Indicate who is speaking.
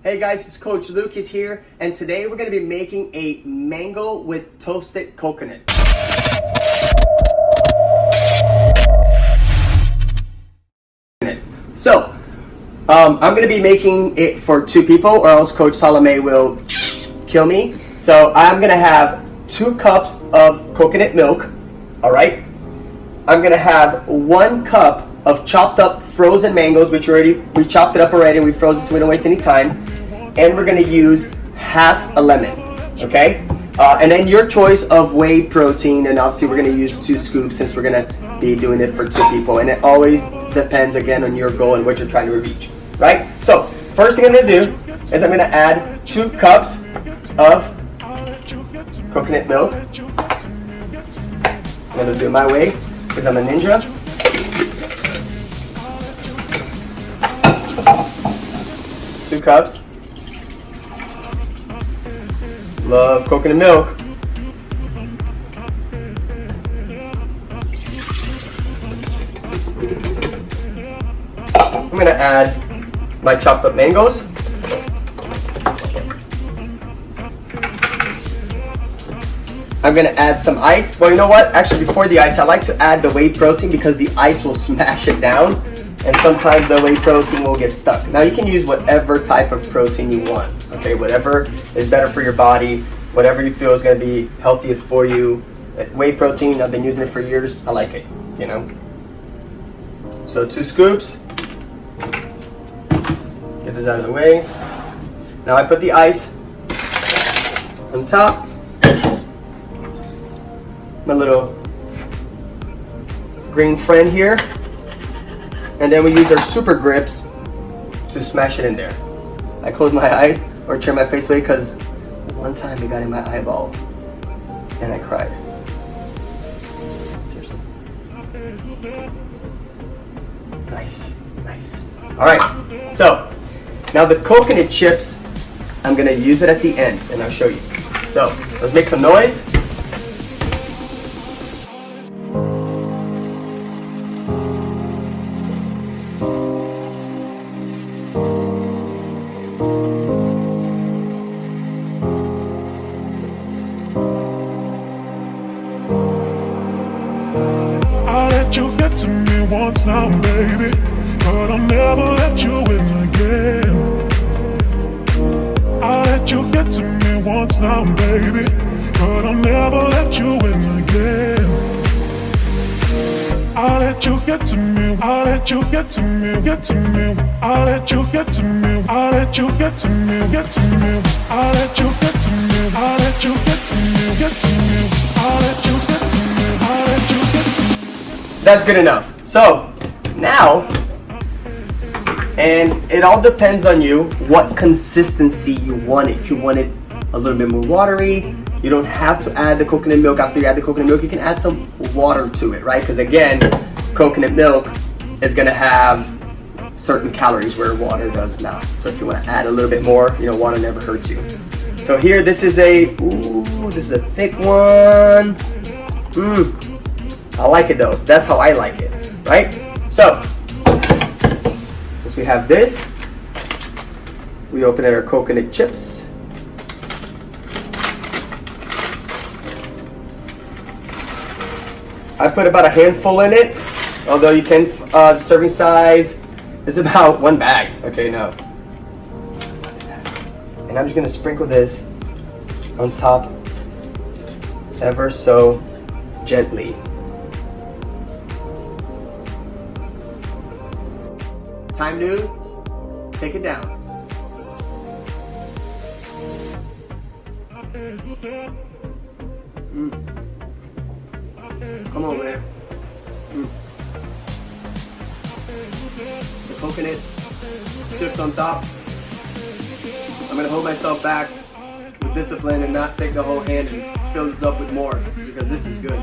Speaker 1: Hey guys, it's Coach Lucas here, and today we're going to be making a mango with toasted coconut. So, I'm going to be making it for 2 people, or else Coach Salome will kill me. So I'm going to have 2 cups of coconut milk, alright? I'm going to have 1 cup of chopped up frozen mangoes, which we chopped it up already, we froze it so we don't waste any time. And we're going to use half a lemon, okay? And then your choice of whey protein, and obviously we're going to use 2 scoops since we're going to be doing it for 2 people. And it always depends, again, on your goal and what you're trying to reach, right? So, first thing I'm going to do is I'm going to add 2 cups of coconut milk. I'm going to do it my way because I'm a ninja. Two cups. Love coconut milk. I'm going to add my chopped up mangoes. I'm going to add some ice. Well, you know what? Actually, before the ice, I like to add the whey protein because the ice will smash it down. And sometimes the whey protein will get stuck. Now you can use whatever type of protein you want, okay? Whatever is better for your body, whatever you feel is gonna be healthiest for you. Whey protein, I've been using it for years. I like it, you know? So 2 scoops. Get this out of the way. Now I put the ice on top. My little green friend here. And then we use our super grips to smash it in there. I close my eyes or turn my face away because one time it got in my eyeball and I cried. Seriously. Nice, nice. All right, so now the coconut chips, I'm gonna use it at the end and I'll show you. So let's make some noise.
Speaker 2: You get to me once now, baby, but I'll never let you in again. I'll let you get to me once now, baby, but I'll never let you in again. I'll let you get to me, I'll let you get to me, get to me. I'll let you get to me, I'll let you get to me, get to me. I'll let you get to me, I'll let you get to me, get to me. I'll let you get to me, I'll let you get to me.
Speaker 1: That's good enough. So now, and it all depends on you what consistency you want. If you want it a little bit more watery, you don't have to add the coconut milk. After you add the coconut milk, you can add some water to it, right? Because again, coconut milk is gonna have certain calories where water does not. So if you want to add a little bit more, you know, water never hurts you. So here, this is a thick one. I like it though. That's how I like it, right? So, once we have this, we open our coconut chips. I put about a handful in it, although you can, the serving size is about 1 bag. Okay, no. Let's not do that. And I'm just gonna sprinkle this on top ever so gently. Time to take it down. Come on, man. The coconut chips on top. I'm gonna hold myself back with discipline and not take the whole hand and fill this up with more because this is good.